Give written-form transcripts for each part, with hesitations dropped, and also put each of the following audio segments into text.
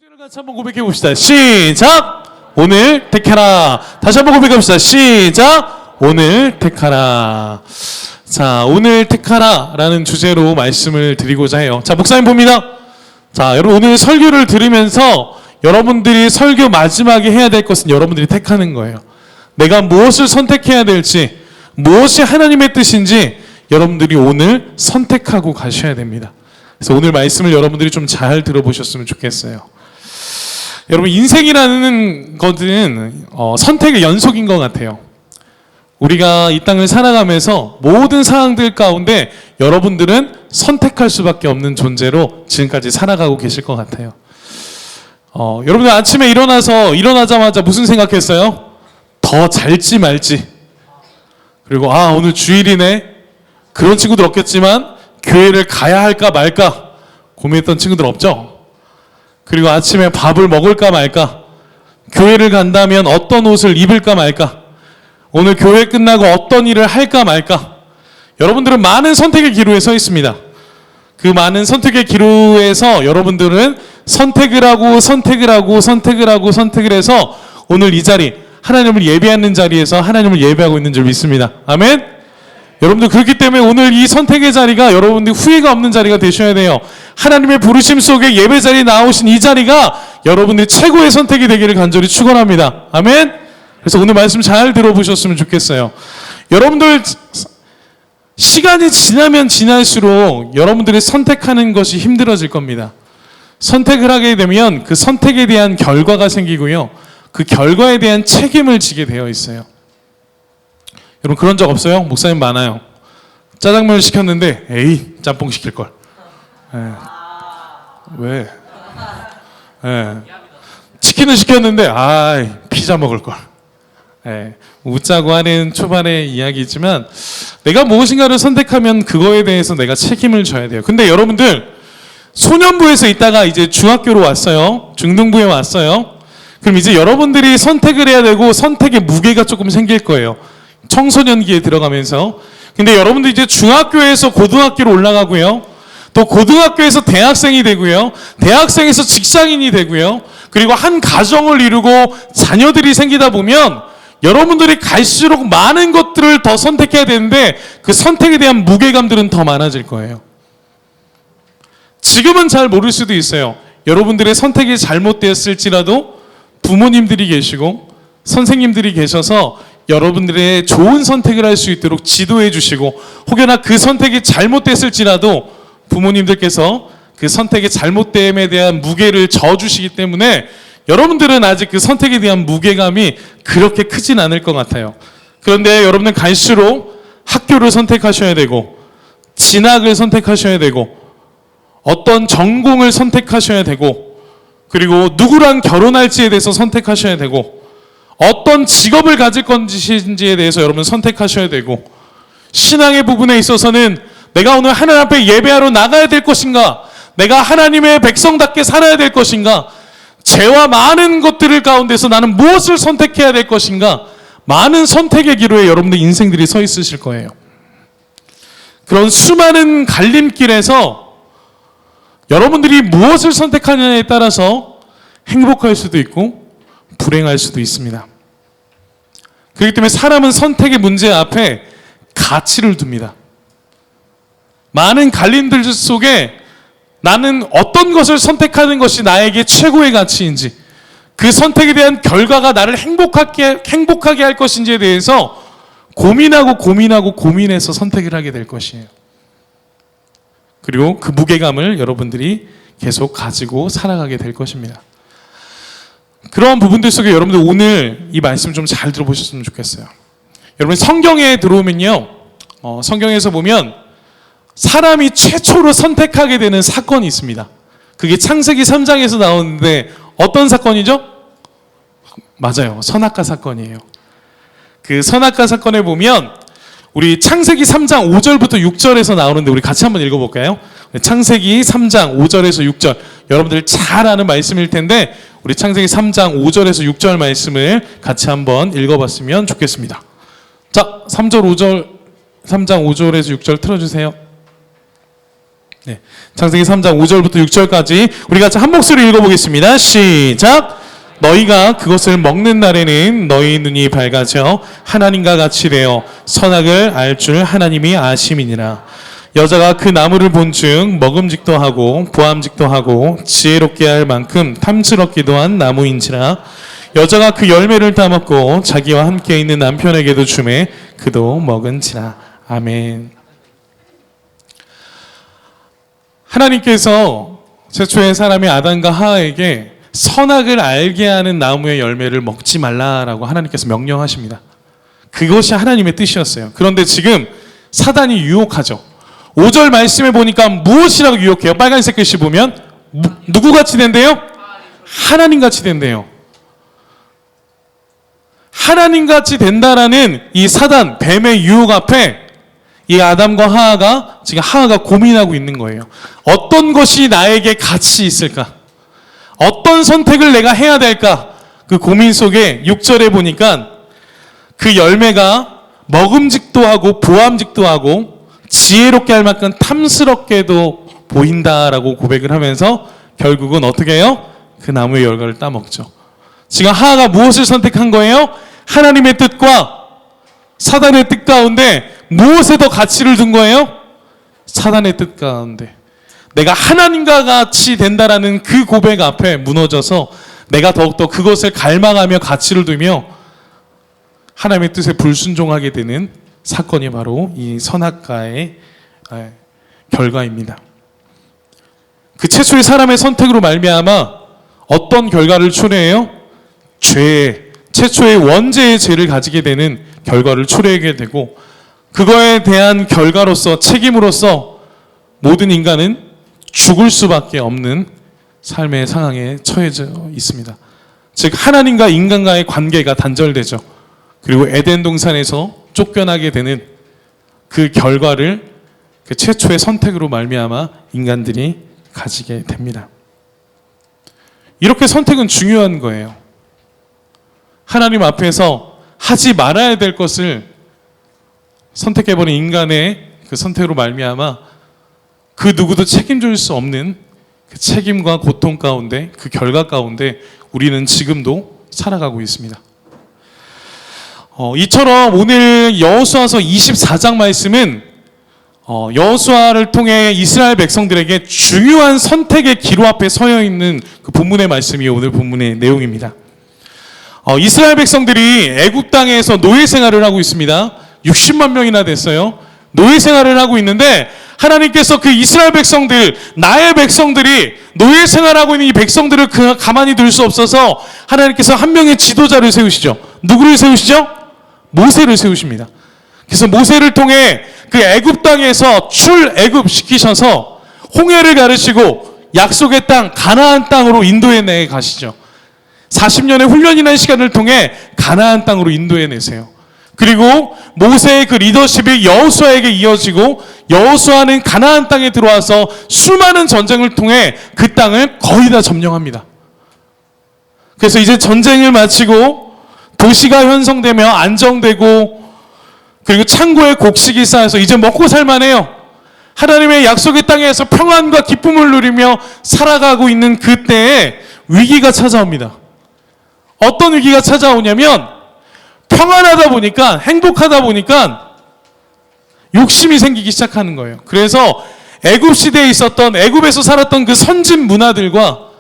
선택을 같이 한번 고백해 봅시다. 시작! 오늘 택하라. 다시 한번 고백해 봅시다. 시작! 오늘 택하라. 자, 오늘 택하라 라는 주제로 말씀을 드리고자 해요. 자, 목사님 봅니다. 자, 여러분 오늘 설교를 들으면서 여러분들이 설교 마지막에 해야 될 것은 여러분들이 택하는 거예요. 내가 무엇을 선택해야 될지, 무엇이 하나님의 뜻인지 여러분들이 오늘 선택하고 가셔야 됩니다. 그래서 오늘 말씀을 여러분들이 좀 잘 들어보셨으면 좋겠어요. 여러분 인생이라는 것은 선택의 연속인 것 같아요. 우리가 이 땅을 살아가면서 모든 상황들 가운데 여러분들은 선택할 수밖에 없는 존재로 지금까지 살아가고 계실 것 같아요. 여러분들 아침에 일어나자마자 무슨 생각했어요? 더 잘지 말지. 그리고 오늘 주일이네. 그런 친구들 없겠지만 교회를 가야 할까 말까 고민했던 친구들 없죠? 그리고 아침에 밥을 먹을까 말까, 교회를 간다면 어떤 옷을 입을까 말까, 오늘 교회 끝나고 어떤 일을 할까 말까. 여러분들은 많은 선택의 기로에 서 있습니다. 그 많은 선택의 기로에서 여러분들은 선택을 해서 오늘 이 자리, 하나님을 예배하는 자리에서 하나님을 예배하고 있는 줄 믿습니다. 아멘? 여러분들 그렇기 때문에 오늘 이 선택의 자리가 여러분들 후회가 없는 자리가 되셔야 돼요. 하나님의 부르심 속에 예배 자리에 나오신 이 자리가 여러분들이 최고의 선택이 되기를 간절히 축원합니다. 아멘? 그래서 오늘 말씀 잘 들어보셨으면 좋겠어요. 여러분들 시간이 지나면 지날수록 여러분들이 선택하는 것이 힘들어질 겁니다. 선택을 하게 되면 그 선택에 대한 결과가 생기고요. 그 결과에 대한 책임을 지게 되어 있어요. 여러분 그런 적 없어요? 목사님 많아요. 짜장면을 시켰는데 에이 짬뽕 시킬걸. 왜? 치킨을 시켰는데 피자 먹을걸. 웃자고 하는 초반의 이야기지만 내가 무엇인가를 선택하면 그거에 대해서 내가 책임을 져야 돼요. 근데 여러분들 소년부에서 있다가 이제 중학교로 왔어요. 중등부에 왔어요. 그럼 이제 여러분들이 선택을 해야 되고 선택의 무게가 조금 생길 거예요. 청소년기에 들어가면서. 근데 여러분들 이제 중학교에서 고등학교로 올라가고요. 또 고등학교에서 대학생이 되고요. 대학생에서 직장인이 되고요. 그리고 한 가정을 이루고 자녀들이 생기다 보면 여러분들이 갈수록 많은 것들을 더 선택해야 되는데 그 선택에 대한 무게감들은 더 많아질 거예요. 지금은 잘 모를 수도 있어요. 여러분들의 선택이 잘못되었을지라도 부모님들이 계시고 선생님들이 계셔서 여러분들의 좋은 선택을 할 수 있도록 지도해 주시고, 혹여나 그 선택이 잘못됐을지라도 부모님들께서 그 선택의 잘못됨에 대한 무게를 져주시기 때문에 여러분들은 아직 그 선택에 대한 무게감이 그렇게 크진 않을 것 같아요. 그런데 여러분은 갈수록 학교를 선택하셔야 되고, 진학을 선택하셔야 되고, 어떤 전공을 선택하셔야 되고, 그리고 누구랑 결혼할지에 대해서 선택하셔야 되고, 어떤 직업을 가질 건지에 대해서 여러분 선택하셔야 되고, 신앙의 부분에 있어서는 내가 오늘 하나님 앞에 예배하러 나가야 될 것인가, 내가 하나님의 백성답게 살아야 될 것인가, 죄와 많은 것들을 가운데서 나는 무엇을 선택해야 될 것인가, 많은 선택의 기로에 여러분들 인생들이 서 있으실 거예요. 그런 수많은 갈림길에서 여러분들이 무엇을 선택하느냐에 따라서 행복할 수도 있고 불행할 수도 있습니다. 그렇기 때문에 사람은 선택의 문제 앞에 가치를 둡니다. 많은 갈림들 속에 나는 어떤 것을 선택하는 것이 나에게 최고의 가치인지, 그 선택에 대한 결과가 나를 행복하게 할 것인지에 대해서 고민해서 선택을 하게 될 것이에요. 그리고 그 무게감을 여러분들이 계속 가지고 살아가게 될 것입니다. 그런 부분들 속에 여러분들 오늘 이 말씀 좀 잘 들어보셨으면 좋겠어요. 여러분 성경에 들어오면요, 성경에서 보면 사람이 최초로 선택하게 되는 사건이 있습니다. 그게 창세기 3장에서 나오는데 어떤 사건이죠? 맞아요. 선악과 사건이에요. 그 선악과 사건에 보면 우리 창세기 3장 5절부터 6절에서 나오는데 우리 같이 한번 읽어볼까요? 창세기 3장 5절에서 6절, 여러분들 잘 아는 말씀일 텐데 우리 창세기 3장 5절에서 6절 말씀을 같이 한번 읽어봤으면 좋겠습니다. 자, 3장 5절에서 6절 틀어주세요. 네, 창세기 3장 5절부터 6절까지 우리 같이 한 목소리 읽어보겠습니다. 시작! 너희가 그것을 먹는 날에는 너희 눈이 밝아져 하나님과 같이 되어 선악을 알 줄 하나님이 아심이니라. 여자가 그 나무를 본즉 먹음직도 하고 보암직도 하고 지혜롭게 할 만큼 탐스럽기도 한 나무인지라. 여자가 그 열매를 따먹고 자기와 함께 있는 남편에게도 주매 그도 먹은지라. 아멘. 하나님께서 최초의 사람이 아담과 하와에게 선악을 알게 하는 나무의 열매를 먹지 말라라고 하나님께서 명령하십니다. 그것이 하나님의 뜻이었어요. 그런데 지금 사단이 유혹하죠. 5절 말씀에 보니까 무엇이라고 유혹해요? 빨간색 글씨 보면 누구같이 된대요? 하나님같이 된대요. 하나님같이 된다라는 이 사단, 뱀의 유혹 앞에 이 아담과 하와가 지금 하와가 고민하고 있는 거예요. 어떤 것이 나에게 가치 있을까? 어떤 선택을 내가 해야 될까? 그 고민 속에 6절에 보니까 그 열매가 먹음직도 하고 보암직도 하고 지혜롭게 할 만큼 탐스럽게도 보인다라고 고백을 하면서 결국은 어떻게 해요? 그 나무의 열매를 따먹죠. 지금 하와가 무엇을 선택한 거예요? 하나님의 뜻과 사단의 뜻 가운데 무엇에 더 가치를 둔 거예요? 사단의 뜻 가운데. 내가 하나님과 같이 된다라는 그 고백 앞에 무너져서 내가 더욱더 그것을 갈망하며 가치를 두며 하나님의 뜻에 불순종하게 되는 사건이 바로 이 선악과의 결과입니다. 그 최초의 사람의 선택으로 말미암아 어떤 결과를 초래해요? 최초의 원죄의 죄를 가지게 되는 결과를 초래하게 되고 그거에 대한 결과로서 책임으로서 모든 인간은 죽을 수밖에 없는 삶의 상황에 처해져 있습니다. 즉 하나님과 인간과의 관계가 단절되죠. 그리고 에덴 동산에서 쫓겨나게 되는 그 결과를 그 최초의 선택으로 말미암아 인간들이 가지게 됩니다. 이렇게 선택은 중요한 거예요. 하나님 앞에서 하지 말아야 될 것을 선택해버린 인간의 그 선택으로 말미암아 그 누구도 책임질 수 없는 그 책임과 고통 가운데 그 결과 가운데 우리는 지금도 살아가고 있습니다. 이처럼 오늘 여호수아서 24장 말씀은 여호수아를 통해 이스라엘 백성들에게 중요한 선택의 기로 앞에 서여 있는 그 본문의 말씀이 오늘 본문의 내용입니다. 이스라엘 백성들이 애굽 땅에서 노예 생활을 하고 있습니다. 60만 명이나 됐어요. 노예 생활을 하고 있는데 하나님께서 그 이스라엘 백성들, 나의 백성들이 노예 생활하고 있는 이 백성들을 가만히 둘 수 없어서 하나님께서 한 명의 지도자를 세우시죠. 누구를 세우시죠? 모세를 세우십니다. 그래서 모세를 통해 그 애굽 땅에서 출애굽 시키셔서 홍해를 가르치고 약속의 땅 가나안 땅으로 인도해 내 가시죠. 40년의 훈련이라는 시간을 통해 가나안 땅으로 인도해 내세요. 그리고 모세의 그 리더십이 여호수아에게 이어지고 여호수아는 가나안 땅에 들어와서 수많은 전쟁을 통해 그 땅을 거의 다 점령합니다. 그래서 이제 전쟁을 마치고 도시가 형성되며 안정되고 그리고 창고에 곡식이 쌓여서 이제 먹고 살만해요. 하나님의 약속의 땅에서 평안과 기쁨을 누리며 살아가고 있는 그때에 위기가 찾아옵니다. 어떤 위기가 찾아오냐면 평안하다 보니까 행복하다 보니까 욕심이 생기기 시작하는 거예요. 그래서 애굽 시대에 있었던 애굽에서 살았던 그 선진 문화들과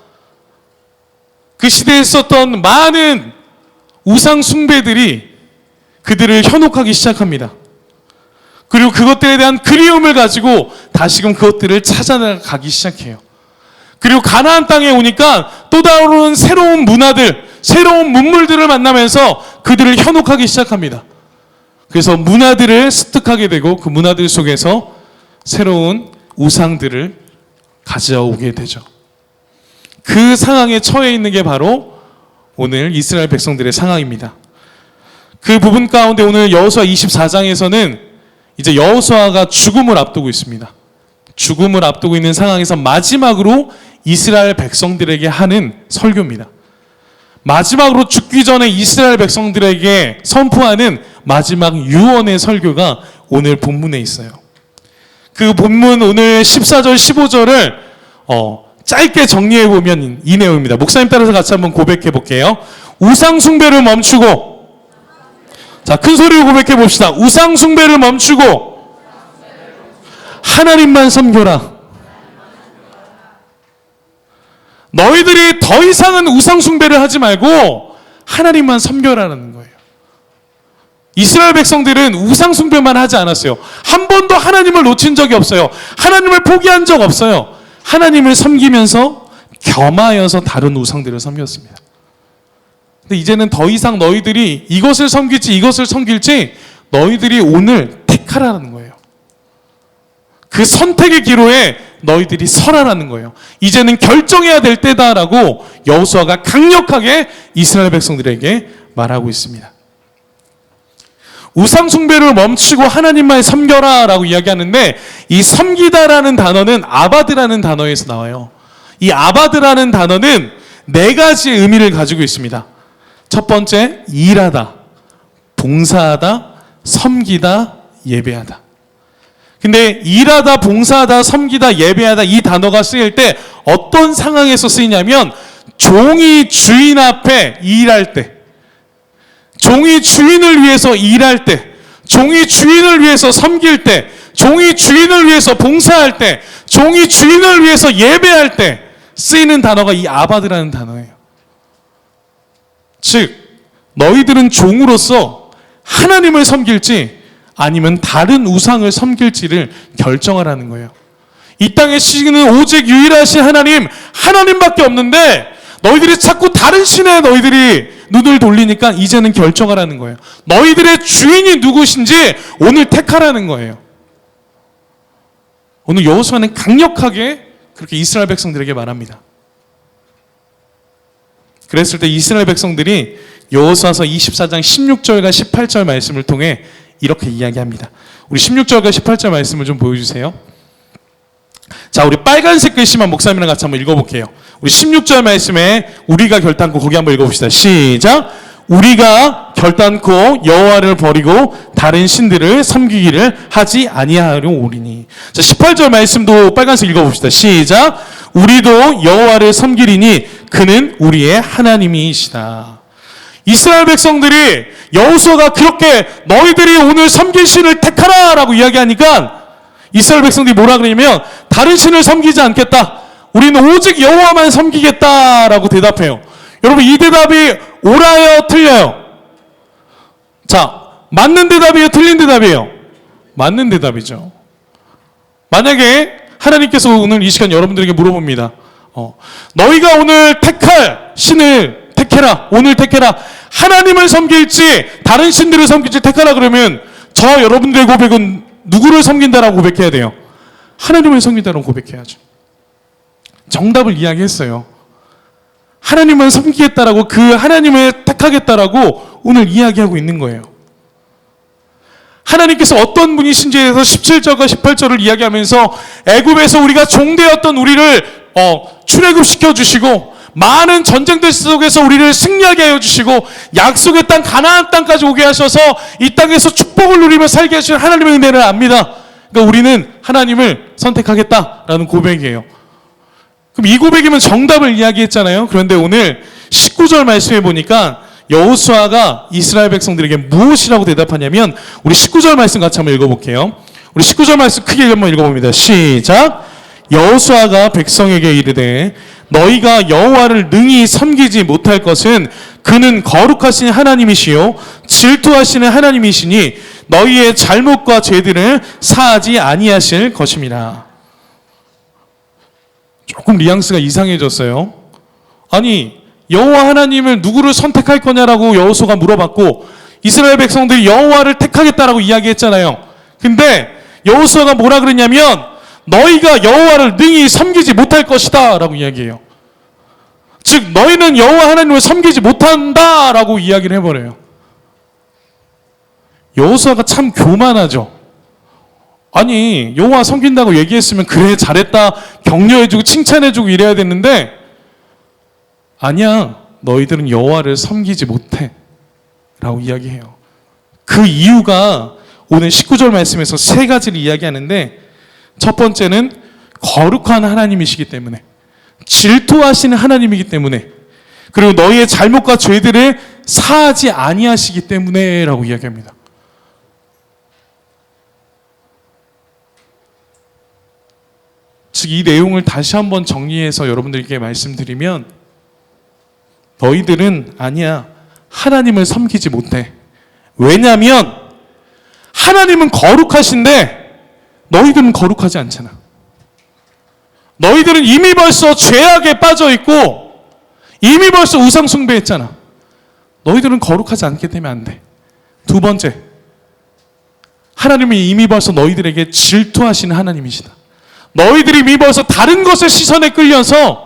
그 시대에 있었던 많은 우상 숭배들이 그들을 현혹하기 시작합니다. 그리고 그것들에 대한 그리움을 가지고 다시금 그것들을 찾아가기 시작해요. 그리고 가나안 땅에 오니까 또 다른 새로운 문화들, 새로운 문물들을 만나면서 그들을 현혹하기 시작합니다. 그래서 문화들을 습득하게 되고 그 문화들 속에서 새로운 우상들을 가져오게 되죠. 그 상황에 처해 있는 게 바로 오늘 이스라엘 백성들의 상황입니다. 그 부분 가운데 오늘 여호수아 24장에서는 이제 여호수아가 죽음을 앞두고 있습니다. 죽음을 앞두고 있는 상황에서 마지막으로 이스라엘 백성들에게 하는 설교입니다. 마지막으로 죽기 전에 이스라엘 백성들에게 선포하는 마지막 유언의 설교가 오늘 본문에 있어요. 그 본문 오늘 14절, 15절을 짧게 정리해 보면 이 내용입니다. 목사님 따라서 같이 한번 고백해 볼게요. 우상 숭배를 멈추고, 자, 큰 소리로 고백해 봅시다. 우상 숭배를 멈추고 하나님만 섬겨라. 너희들이 더 이상은 우상 숭배를 하지 말고 하나님만 섬겨라는 거예요. 이스라엘 백성들은 우상 숭배만 하지 않았어요. 한 번도 하나님을 놓친 적이 없어요. 하나님을 포기한 적 없어요. 하나님을 섬기면서 겸하여서 다른 우상들을 섬겼습니다. 근데 이제는 더 이상 너희들이 이것을 섬길지 이것을 섬길지 너희들이 오늘 택하라는 거예요. 그 선택의 기로에 너희들이 서라라는 거예요. 이제는 결정해야 될 때다라고 여호수아가 강력하게 이스라엘 백성들에게 말하고 있습니다. 우상 숭배를 멈추고 하나님만 섬겨라라고 이야기하는데, 이 섬기다라는 단어는 아바드라는 단어에서 나와요. 이 아바드라는 단어는 네 가지의 의미를 가지고 있습니다. 첫 번째, 일하다, 봉사하다, 섬기다, 예배하다. 근데 일하다, 봉사하다, 섬기다, 예배하다 이 단어가 쓰일 때 어떤 상황에서 쓰이냐면, 종이 주인 앞에 일할 때, 종이 주인을 위해서 일할 때, 종이 주인을 위해서 섬길 때, 종이 주인을 위해서 봉사할 때, 종이 주인을 위해서 예배할 때 쓰이는 단어가 이 아바드라는 단어예요. 즉, 너희들은 종으로서 하나님을 섬길지 아니면 다른 우상을 섬길지를 결정하라는 거예요. 이 땅에 시는 오직 유일하신 하나님밖에 없는데 너희들이 자꾸 다른 신에 너희들이 눈을 돌리니까 이제는 결정하라는 거예요. 너희들의 주인이 누구신지 오늘 택하라는 거예요. 오늘 여호수아는 강력하게 그렇게 이스라엘 백성들에게 말합니다. 그랬을 때 이스라엘 백성들이 여호수아서 24장 16절과 18절 말씀을 통해 이렇게 이야기합니다. 우리 16절과 18절 말씀을 좀 보여주세요. 자, 우리 빨간색 글씨만 목사님이랑 같이 한번 읽어볼게요. 우리 16절 말씀에 우리가 결단코 거기 한번 읽어봅시다. 시작. 우리가 결단코 여호와를 버리고 다른 신들을 섬기기를 하지 아니하려 오리니. 자, 18절 말씀도 빨간색 읽어봅시다. 시작. 우리도 여호와를 섬기리니 그는 우리의 하나님이시다. 이스라엘 백성들이 여호수아가 그렇게 너희들이 오늘 섬길 신을 택하라라고 이야기하니까 이스라엘 백성들이 뭐라 그러냐면 다른 신을 섬기지 않겠다. 우리는 오직 여호와만 섬기겠다라고 대답해요. 여러분, 이 대답이 옳아요, 틀려요? 자, 맞는 대답이에요, 틀린 대답이에요? 맞는 대답이죠. 만약에 하나님께서 오늘 이 시간 여러분들에게 물어봅니다. 너희가 오늘 택할 신을 택해라. 오늘 택해라. 하나님을 섬길지 다른 신들을 섬길지 택하라 그러면 저 여러분들의 고백은 누구를 섬긴다라고 고백해야 돼요? 하나님을 섬긴다라고 고백해야죠. 정답을 이야기했어요. 하나님을 섬기겠다라고, 그 하나님을 택하겠다라고 오늘 이야기하고 있는 거예요. 하나님께서 어떤 분이신지에 대해서 17절과 18절을 이야기하면서 애굽에서 우리가 종되었던 우리를 출애굽시켜 주시고 많은 전쟁들 속에서 우리를 승리하게 하여 주시고 약속의 땅 가나안 땅까지 오게 하셔서 이 땅에서 축복을 누리며 살게 하시는 하나님의 은혜를 압니다. 그러니까 우리는 하나님을 선택하겠다라는 고백이에요. 그럼 이 고백이면 정답을 이야기했잖아요. 그런데 오늘 19절 말씀해 보니까 여호수아가 이스라엘 백성들에게 무엇이라고 대답하냐면, 우리 19절 말씀 같이 한번 읽어볼게요. 우리 19절 말씀 크게 한번 읽어봅니다. 시작. 여호수아가 백성에게 이르되 너희가 여호와를 능히 섬기지 못할 것은 그는 거룩하신 하나님이시요 질투하시는 하나님이시니 너희의 잘못과 죄들을 사하지 아니하실 것임이라. 조금 뉘앙스가 이상해졌어요. 아니, 여호와 하나님을 누구를 선택할 거냐라고 여호수아가 물어봤고 이스라엘 백성들이 여호와를 택하겠다라고 이야기했잖아요. 근데 여호수아가 뭐라 그랬냐면 너희가 여호와를 능히 섬기지 못할 것이다 라고 이야기해요. 즉 너희는 여호와 하나님을 섬기지 못한다라고 이야기를 해버려요. 여호수아가 참 교만하죠. 아니, 여호와 섬긴다고 얘기했으면 그래 잘했다 격려해주고 칭찬해주고 이래야 됐는데 아니야, 너희들은 여호와를 섬기지 못해 라고 이야기해요. 그 이유가 오늘 19절 말씀에서 세 가지를 이야기하는데 첫 번째는 거룩한 하나님이시기 때문에, 질투하시는 하나님이기 때문에, 그리고 너희의 잘못과 죄들을 사하지 아니하시기 때문에 라고 이야기합니다. 즉 이 내용을 다시 한번 정리해서 여러분들께 말씀드리면, 너희들은 아니야, 하나님을 섬기지 못해. 왜냐하면 하나님은 거룩하신데 너희들은 거룩하지 않잖아. 너희들은 이미 벌써 죄악에 빠져 있고 이미 벌써 우상 숭배했잖아. 너희들은 거룩하지 않기 때문에 안 돼. 두 번째, 하나님은 이미 벌써 너희들에게 질투하시는 하나님이시다. 너희들이 이미 벌써 다른 것의 시선에 끌려서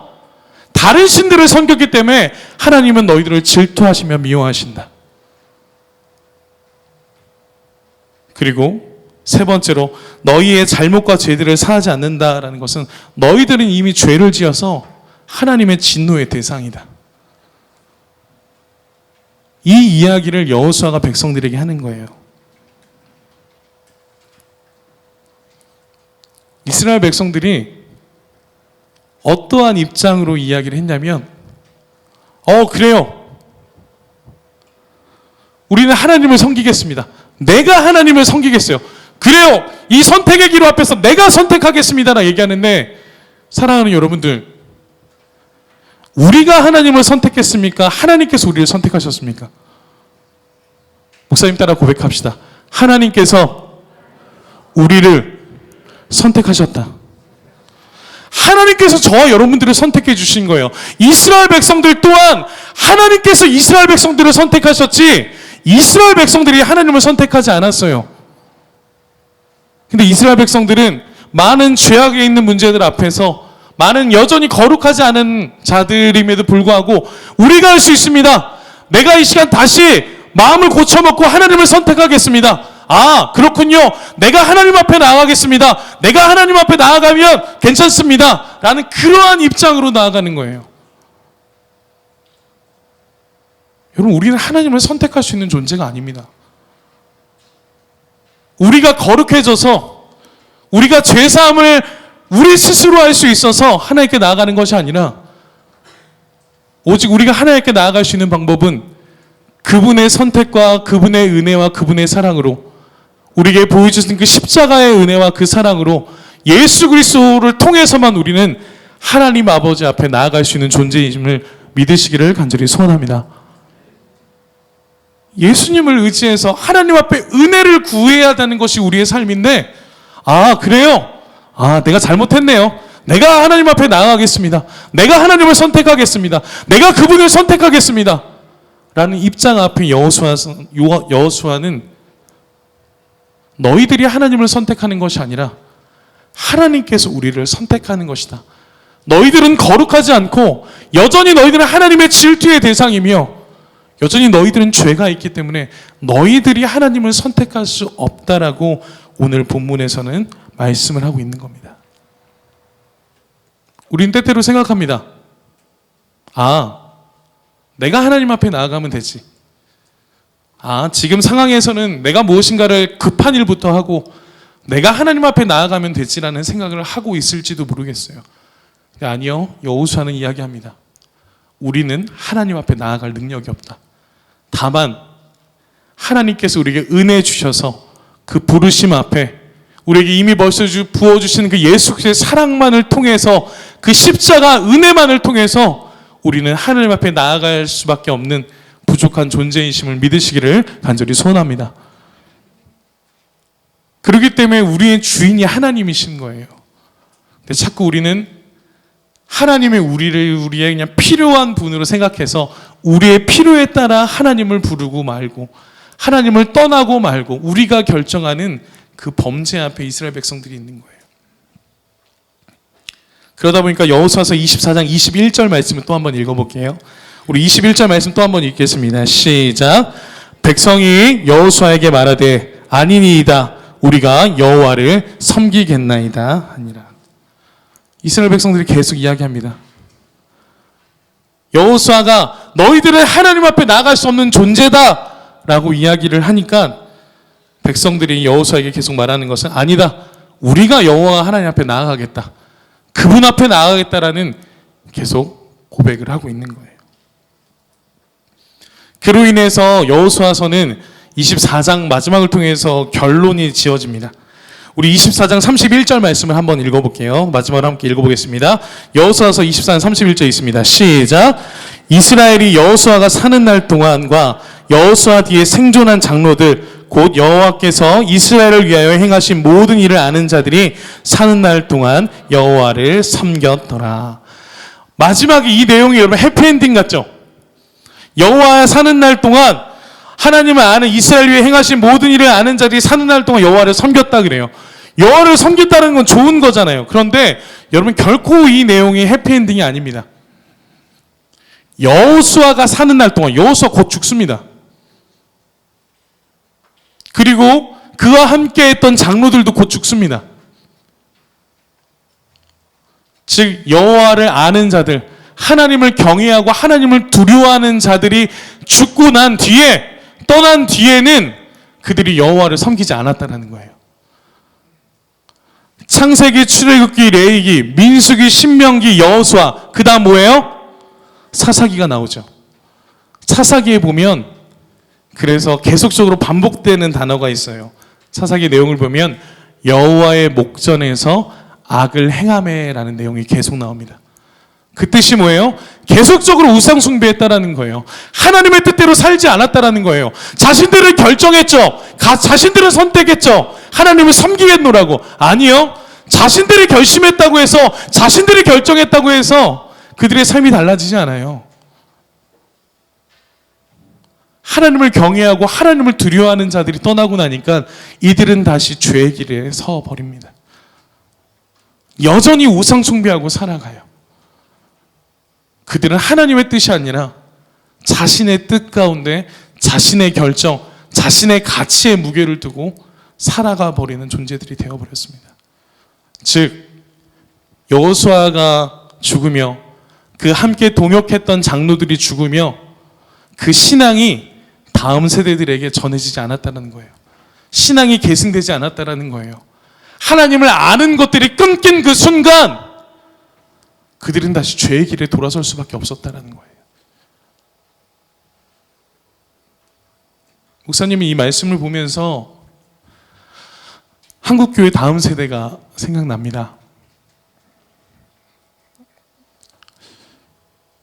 다른 신들을 섬겼기 때문에 하나님은 너희들을 질투하시며 미워하신다. 그리고 세 번째로, 너희의 잘못과 죄들을 사하지 않는다라는 것은 너희들은 이미 죄를 지어서 하나님의 진노의 대상이다. 이 이야기를 여호수아가 백성들에게 하는 거예요. 이스라엘 백성들이 어떠한 입장으로 이야기를 했냐면, 그래요, 우리는 하나님을 섬기겠습니다. 내가 하나님을 섬기겠어요. 그래요, 이 선택의 기로 앞에서 내가 선택하겠습니다 라 얘기하는데, 사랑하는 여러분들, 우리가 하나님을 선택했습니까? 하나님께서 우리를 선택하셨습니까? 목사님 따라 고백합시다. 하나님께서 우리를 선택하셨다. 하나님께서 저와 여러분들을 선택해 주신 거예요. 이스라엘 백성들 또한 하나님께서 이스라엘 백성들을 선택하셨지, 이스라엘 백성들이 하나님을 선택하지 않았어요. 근데 이스라엘 백성들은 많은 죄악에 있는 문제들 앞에서, 많은 여전히 거룩하지 않은 자들임에도 불구하고 우리가 할 수 있습니다. 내가 이 시간 다시 마음을 고쳐먹고 하나님을 선택하겠습니다. 아, 그렇군요. 내가 하나님 앞에 나아가겠습니다. 내가 하나님 앞에 나아가면 괜찮습니다. 라는 그러한 입장으로 나아가는 거예요. 여러분, 우리는 하나님을 선택할 수 있는 존재가 아닙니다. 우리가 거룩해져서 우리가 죄사함을 우리 스스로 할 수 있어서 하나님께 나아가는 것이 아니라, 오직 우리가 하나님께 나아갈 수 있는 방법은 그분의 선택과 그분의 은혜와 그분의 사랑으로, 우리에게 보여주신 그 십자가의 은혜와 그 사랑으로 예수 그리스도를 통해서만 우리는 하나님 아버지 앞에 나아갈 수 있는 존재임을 믿으시기를 간절히 소원합니다. 예수님을 의지해서 하나님 앞에 은혜를 구해야 하는 것이 우리의 삶인데, 아, 그래요? 아, 내가 잘못했네요. 내가 하나님 앞에 나아가겠습니다. 내가 하나님을 선택하겠습니다. 내가 그분을 선택하겠습니다. 라는 입장 앞에 여호수아는 너희들이 하나님을 선택하는 것이 아니라 하나님께서 우리를 선택하는 것이다. 너희들은 거룩하지 않고 여전히 너희들은 하나님의 질투의 대상이며 여전히 너희들은 죄가 있기 때문에 너희들이 하나님을 선택할 수 없다라고 오늘 본문에서는 말씀을 하고 있는 겁니다. 우린 때때로 생각합니다. 아, 내가 하나님 앞에 나아가면 되지. 아, 지금 상황에서는 내가 무엇인가를 급한 일부터 하고 내가 하나님 앞에 나아가면 되지라는 생각을 하고 있을지도 모르겠어요. 아니요, 여호수아는 이야기합니다. 우리는 하나님 앞에 나아갈 능력이 없다. 다만 하나님께서 우리에게 은혜 주셔서 그 부르심 앞에 우리에게 이미 벌써 부어주신 그 예수 그리스도의 사랑만을 통해서, 그 십자가 은혜만을 통해서 우리는 하나님 앞에 나아갈 수밖에 없는 부족한 존재이심을 믿으시기를 간절히 소원합니다. 그렇기 때문에 우리의 주인이 하나님이신 거예요. 근데 자꾸 우리는 하나님의 우리의 그냥 필요한 분으로 생각해서 우리의 필요에 따라 하나님을 부르고 말고 하나님을 떠나고 말고 우리가 결정하는 그 범죄 앞에 이스라엘 백성들이 있는 거예요. 그러다 보니까 여호수아서 24장 21절 말씀을 또 한번 읽어볼게요. 우리 21절 말씀 또 한번 읽겠습니다. 시작. 백성이 여호수아에게 말하되 아니니이다. 우리가 여호와를 섬기겠나이다 하니라. 이스라엘 백성들이 계속 이야기합니다. 여호수아가 너희들은 하나님 앞에 나아갈 수 없는 존재다 라고 이야기를 하니까 백성들이 여호수아에게 계속 말하는 것은 아니다. 우리가 여호와 하나님 앞에 나아가겠다. 그분 앞에 나아가겠다라는 계속 고백을 하고 있는 거예요. 그로 인해서 여호수아서는 24장 마지막을 통해서 결론이 지어집니다. 우리 24장 31절 말씀을 한번 읽어볼게요. 마지막으로 함께 읽어보겠습니다. 여호수아서 24장 31절 있습니다. 시작. 이스라엘이 여호수아가 사는 날 동안과 여호수아 뒤에 생존한 장로들 곧 여호와께서 이스라엘을 위하여 행하신 모든 일을 아는 자들이 사는 날 동안 여호와를 섬겼더라. 마지막에 이 내용이 여러분 해피엔딩 같죠? 여호와 사는 날 동안 하나님을 아는 이스라엘 위에 행하신 모든 일을 아는 자들이 사는 날 동안 여호와를 섬겼다 그래요. 여호와를 섬겼다는 건 좋은 거잖아요. 그런데 여러분 결코 이 내용이 해피엔딩이 아닙니다. 여호수아가 사는 날 동안 여호수아 곧 죽습니다. 그리고 그와 함께 했던 장로들도 곧 죽습니다. 즉 여호와를 아는 자들, 하나님을 경외하고 하나님을 두려워하는 자들이 죽고 난 뒤에 떠난 뒤에는 그들이 여호와를 섬기지 않았다는 거예요. 창세기, 출애굽기, 레위기, 민수기, 신명기, 여호수아, 그 다음 뭐예요? 사사기가 나오죠. 사사기에 보면 그래서 계속적으로 반복되는 단어가 있어요. 사사기 내용을 보면 여호와의 목전에서 악을 행하매라는 내용이 계속 나옵니다. 그 뜻이 뭐예요? 계속적으로 우상 숭배했다라는 거예요. 하나님의 뜻대로 살지 않았다라는 거예요. 자신들은 결정했죠. 자신들은 선택했죠. 하나님을 섬기겠노라고. 아니요. 자신들이 결심했다고 해서, 자신들이 결정했다고 해서 그들의 삶이 달라지지 않아요. 하나님을 경외하고 하나님을 두려워하는 자들이 떠나고 나니까 이들은 다시 죄의 길에 서 버립니다. 여전히 우상 숭배하고 살아가요. 그들은 하나님의 뜻이 아니라 자신의 뜻 가운데 자신의 결정, 자신의 가치에 무게를 두고 살아가 버리는 존재들이 되어버렸습니다. 즉 여호수아가 죽으며 그 함께 동역했던 장로들이 죽으며 그 신앙이 다음 세대들에게 전해지지 않았다는 거예요. 신앙이 계승되지 않았다는 거예요. 하나님을 아는 것들이 끊긴 그 순간 그들은 다시 죄의 길에 돌아설 수밖에 없었다는 거예요. 목사님이 이 말씀을 보면서 한국교회 다음 세대가 생각납니다.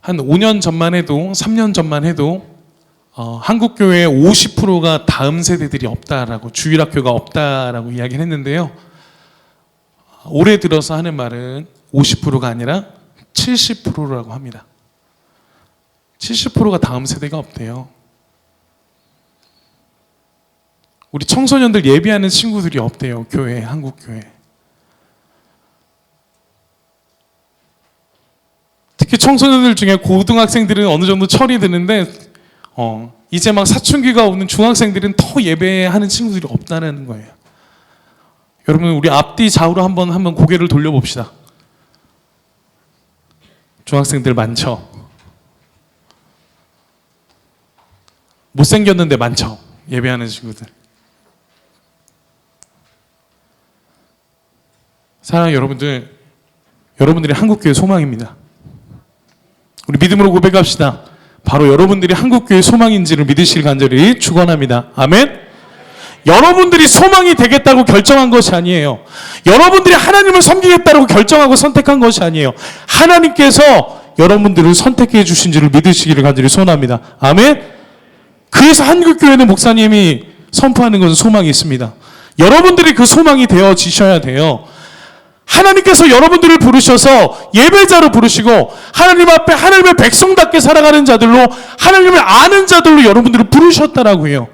한 5년 전만 해도 3년 전만 해도 한국교회의 50%가 다음 세대들이 없다라고, 주일학교가 없다라고 이야기를 했는데요. 올해 들어서 하는 말은 50%가 아니라 70%라고 합니다. 70%가 다음 세대가 없대요. 우리 청소년들 예비하는 친구들이 없대요. 교회, 한국교회. 특히 청소년들 중에 고등학생들은 어느 정도 철이 드는데 이제 막 사춘기가 오는 중학생들은 더 예배하는 친구들이 없다는 거예요. 여러분 우리 앞뒤 좌우로 한번 고개를 돌려봅시다. 중학생들 많죠? 못생겼는데 많죠? 예배하는 친구들. 사랑하는 여러분들, 여러분들이 한국교회 소망입니다. 우리 믿음으로 고백합시다. 바로 여러분들이 한국교회 소망인지를 믿으시길 간절히 축원합니다. 아멘. 여러분들이 소망이 되겠다고 결정한 것이 아니에요. 여러분들이 하나님을 섬기겠다고 결정하고 선택한 것이 아니에요. 하나님께서 여러분들을 선택해 주신 줄을 믿으시기를 간절히 소원합니다. 아멘. 그래서 한국교회는 목사님이 선포하는 것은 소망이 있습니다. 여러분들이 그 소망이 되어지셔야 돼요. 하나님께서 여러분들을 부르셔서 예배자로 부르시고 하나님 앞에 하나님의 백성답게 살아가는 자들로, 하나님을 아는 자들로 여러분들을 부르셨다라고 해요.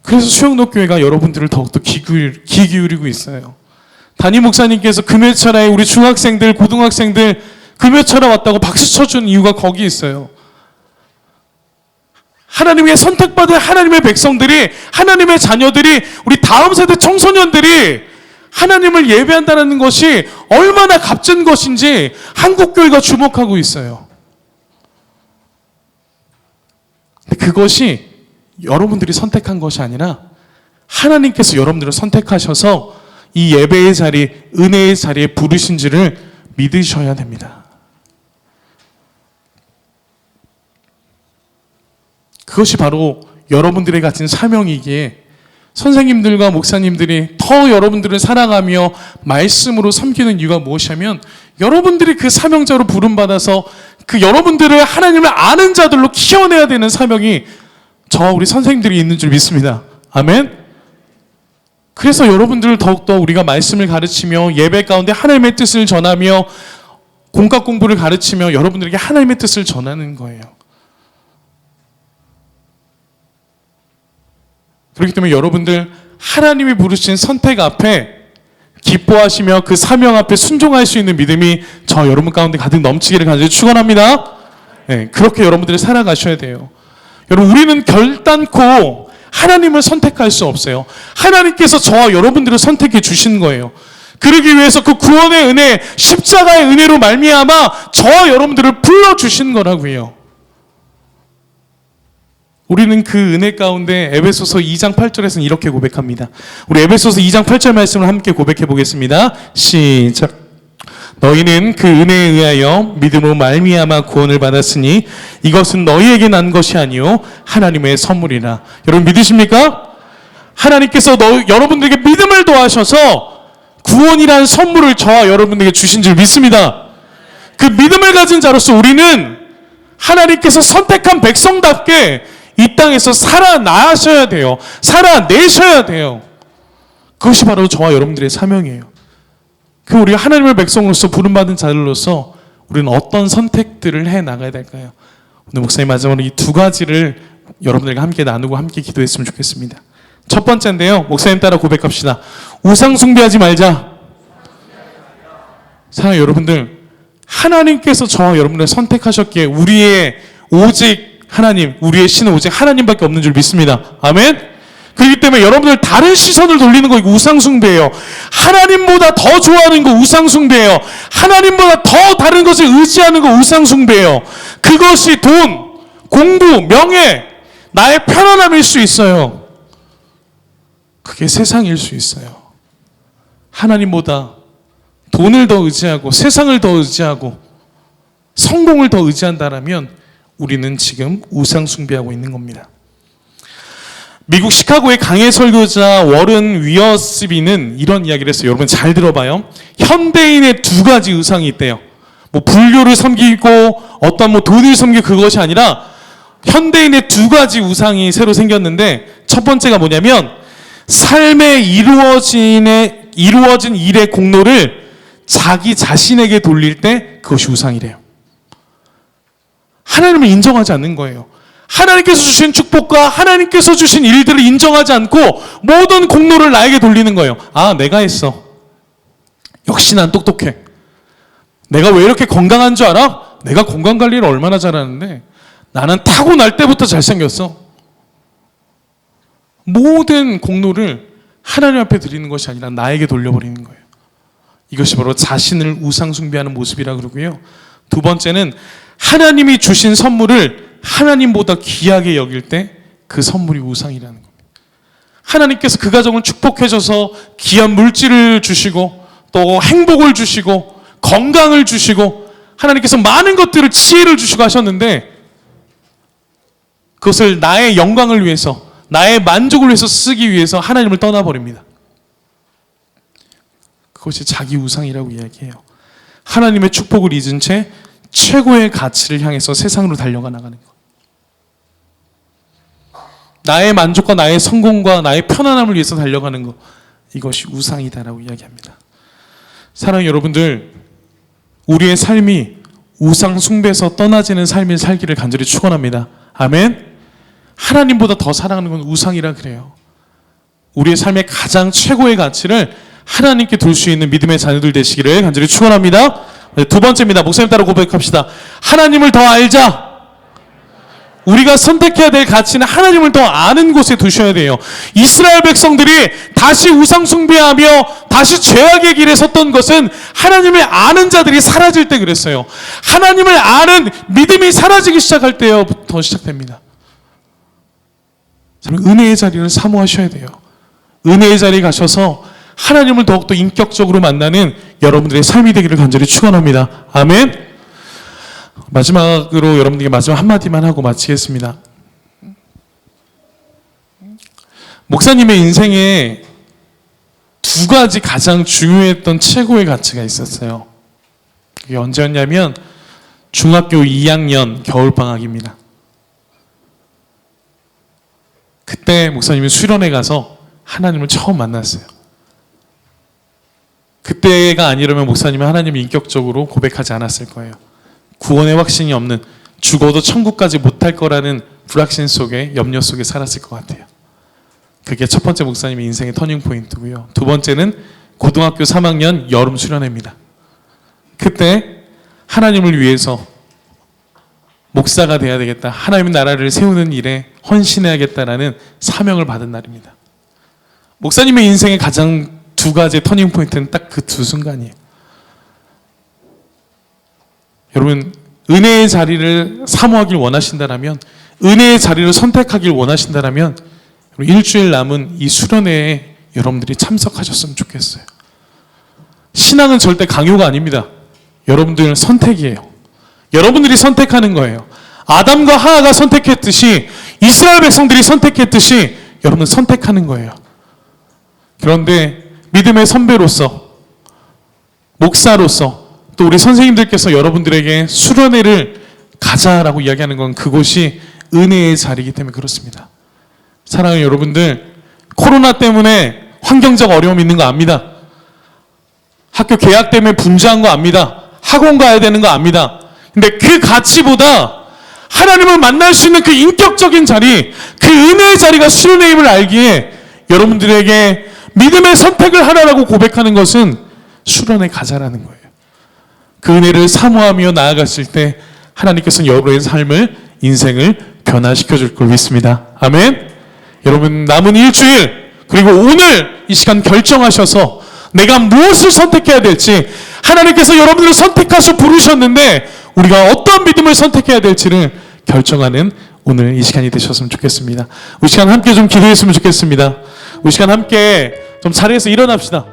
그래서 수영록교회가 여러분들을 더욱더 귀 기울이고 있어요. 담임 목사님께서 금요철에 우리 중학생들, 고등학생들 금요철에 왔다고 박수 쳐준 이유가 거기 있어요. 하나님의 선택받은 하나님의 백성들이, 하나님의 자녀들이, 우리 다음 세대 청소년들이 하나님을 예배한다는 것이 얼마나 값진 것인지 한국교회가 주목하고 있어요. 그것이 여러분들이 선택한 것이 아니라 하나님께서 여러분들을 선택하셔서 이 예배의 자리, 은혜의 자리에 부르신 줄을 믿으셔야 됩니다. 그것이 바로 여러분들이 가진 사명이기에 선생님들과 목사님들이 더 여러분들을 사랑하며 말씀으로 섬기는 이유가 무엇이냐면 여러분들이 그 사명자로 부름받아서 그 여러분들을 하나님을 아는 자들로 키워내야 되는 사명이 저와 우리 선생님들이 있는 줄 믿습니다. 아멘. 그래서 여러분들을 더욱더 우리가 말씀을 가르치며 예배 가운데 하나님의 뜻을 전하며 공과 공부를 가르치며 여러분들에게 하나님의 뜻을 전하는 거예요. 그렇기 때문에 여러분들 하나님이 부르신 선택 앞에 기뻐하시며 그 사명 앞에 순종할 수 있는 믿음이 저 여러분 가운데 가득 넘치기를 간절히 축원합니다. 네, 그렇게 여러분들이 살아가셔야 돼요. 여러분, 우리는 결단코 하나님을 선택할 수 없어요. 하나님께서 저와 여러분들을 선택해 주신 거예요. 그러기 위해서 그 구원의 은혜, 십자가의 은혜로 말미암아 저와 여러분들을 불러주신 거라고요. 우리는 그 은혜 가운데 에베소서 2장 8절에서는 이렇게 고백합니다. 우리 에베소서 2장 8절 말씀을 함께 고백해 보겠습니다. 시작. 너희는 그 은혜에 의하여 믿음으로 말미암아 구원을 받았으니 이것은 너희에게 난 것이 아니요 하나님의 선물이라. 여러분 믿으십니까? 하나님께서 여러분들에게 믿음을 더하셔서 구원이라는 선물을 저와 여러분에게 주신 줄 믿습니다. 그 믿음을 가진 자로서 우리는 하나님께서 선택한 백성답게 이 땅에서 살아나셔야 돼요. 살아내셔야 돼요. 그것이 바로 저와 여러분들의 사명이에요. 그 우리가 하나님의 백성으로서 부름받은 자들로서 우리는 어떤 선택들을 해 나가야 될까요? 오늘 목사님 마지막으로 이 두 가지를 여러분들과 함께 나누고 함께 기도했으면 좋겠습니다. 첫 번째인데요. 목사님 따라 고백합시다. 우상 숭배하지 말자. 사랑하는 여러분들, 하나님께서 저와 여러분을 선택하셨기에 우리의 오직 하나님, 우리의 신은 오직 하나님밖에 없는 줄 믿습니다. 아멘? 그렇기 때문에 여러분들 다른 시선을 돌리는 거 이거 우상숭배예요. 하나님보다 더 좋아하는 거 우상숭배예요. 하나님보다 더 다른 것을 의지하는 거 우상숭배예요. 그것이 돈, 공부, 명예, 나의 편안함일 수 있어요. 그게 세상일 수 있어요. 하나님보다 돈을 더 의지하고 세상을 더 의지하고 성공을 더 의지한다라면 우리는 지금 우상 숭배하고 있는 겁니다. 미국 시카고의 강해 설교자 워런 위어스비는 이런 이야기를 했어요. 여러분 잘 들어봐요. 현대인의 두 가지 우상이 있대요. 뭐 불교를 섬기고 어떤 뭐 돈을 섬기고 그것이 아니라 현대인의 두 가지 우상이 새로 생겼는데 첫 번째가 뭐냐면 삶에 이루어진 일의 공로를 자기 자신에게 돌릴 때 그것이 우상이래요. 하나님을 인정하지 않는 거예요. 하나님께서 주신 축복과 하나님께서 주신 일들을 인정하지 않고 모든 공로를 나에게 돌리는 거예요. 아, 내가 했어. 역시 난 똑똑해. 내가 왜 이렇게 건강한 줄 알아? 내가 건강관리를 얼마나 잘하는데 나는 타고날 때부터 잘생겼어. 모든 공로를 하나님 앞에 드리는 것이 아니라 나에게 돌려버리는 거예요. 이것이 바로 자신을 우상 숭배하는 모습이라 그러고요. 두 번째는 하나님이 주신 선물을 하나님보다 귀하게 여길 때 그 선물이 우상이라는 겁니다. 하나님께서 그 가정을 축복해 줘서 귀한 물질을 주시고 또 행복을 주시고 건강을 주시고 하나님께서 많은 것들을 지혜를 주시고 하셨는데 그것을 나의 영광을 위해서 나의 만족을 위해서 쓰기 위해서 하나님을 떠나버립니다. 그것이 자기 우상이라고 이야기해요. 하나님의 축복을 잊은 채 최고의 가치를 향해서 세상으로 달려가 나가는 것. 나의 만족과 나의 성공과 나의 편안함을 위해서 달려가는 것. 이것이 우상이다라고 이야기합니다. 사랑하는 여러분들, 우리의 삶이 우상 숭배에서 떠나지는 삶을 살기를 간절히 축원합니다. 아멘. 하나님보다 더 사랑하는 건 우상이라 그래요. 우리의 삶의 가장 최고의 가치를 하나님께 둘 수 있는 믿음의 자녀들 되시기를 간절히 축원합니다. 두 번째입니다. 목사님 따라 고백합시다. 하나님을 더 알자. 우리가 선택해야 될 가치는 하나님을 더 아는 곳에 두셔야 돼요. 이스라엘 백성들이 다시 우상 숭배하며 다시 죄악의 길에 섰던 것은 하나님을 아는 자들이 사라질 때 그랬어요. 하나님을 아는 믿음이 사라지기 시작할 때부터 시작됩니다. 은혜의 자리를 사모하셔야 돼요. 은혜의 자리에 가셔서 하나님을 더욱더 인격적으로 만나는 여러분들의 삶이 되기를 간절히 축원합니다. 아멘. 마지막으로 여러분들에게 마지막 한마디만 하고 마치겠습니다. 목사님의 인생에 두 가지 가장 중요했던 최고의 가치가 있었어요. 그게 언제였냐면 중학교 2학년 겨울방학입니다. 그때 목사님이 수련회 가서 하나님을 처음 만났어요. 그때가 아니라면 목사님은 하나님을 인격적으로 고백하지 않았을 거예요. 구원의 확신이 없는, 죽어도 천국까지 못할 거라는 불확신 속에, 염려 속에 살았을 것 같아요. 그게 첫 번째 목사님의 인생의 터닝포인트고요. 두 번째는 고등학교 3학년 여름 수련회입니다. 그때 하나님을 위해서 목사가 돼야 되겠다, 하나님의 나라를 세우는 일에 헌신해야겠다라는 사명을 받은 날입니다. 목사님의 인생의 가장 두 가지의 터닝포인트는 딱 그 두 순간이에요. 여러분, 은혜의 자리를 사모하길 원하신다면, 은혜의 자리를 선택하길 원하신다면 일주일 남은 이 수련회에 여러분들이 참석하셨으면 좋겠어요. 신앙은 절대 강요가 아닙니다. 여러분들 선택이에요. 여러분들이 선택하는 거예요. 아담과 하하가 선택했듯이, 이스라엘 백성들이 선택했듯이 여러분은 선택하는 거예요. 그런데 믿음의 선배로서, 목사로서, 또 우리 선생님들께서 여러분들에게 수련회를 가자라고 이야기하는 건 그곳이 은혜의 자리이기 때문에 그렇습니다. 사랑하는 여러분들, 코로나 때문에 환경적 어려움이 있는 거 압니다. 학교 개학 때문에 분주한 거 압니다. 학원 가야 되는 거 압니다. 근데 그 가치보다 하나님을 만날 수 있는 그 인격적인 자리, 그 은혜의 자리가 수련회임을 알기에 여러분들에게 믿음의 선택을 하라라고 고백하는 것은 수련회 가자라는 거예요. 그 은혜를 사모하며 나아갔을 때 하나님께서는 여러분의 삶을, 인생을 변화시켜 줄 걸 믿습니다. 아멘. 여러분, 남은 일주일 그리고 오늘 이 시간 결정하셔서 내가 무엇을 선택해야 될지, 하나님께서 여러분들을 선택하셔 부르셨는데 우리가 어떤 믿음을 선택해야 될지를 결정하는 오늘 이 시간이 되셨으면 좋겠습니다. 우리 시간 함께 좀 기도했으면 좋겠습니다. 우리 시간 함께 좀 자리에서 일어납시다.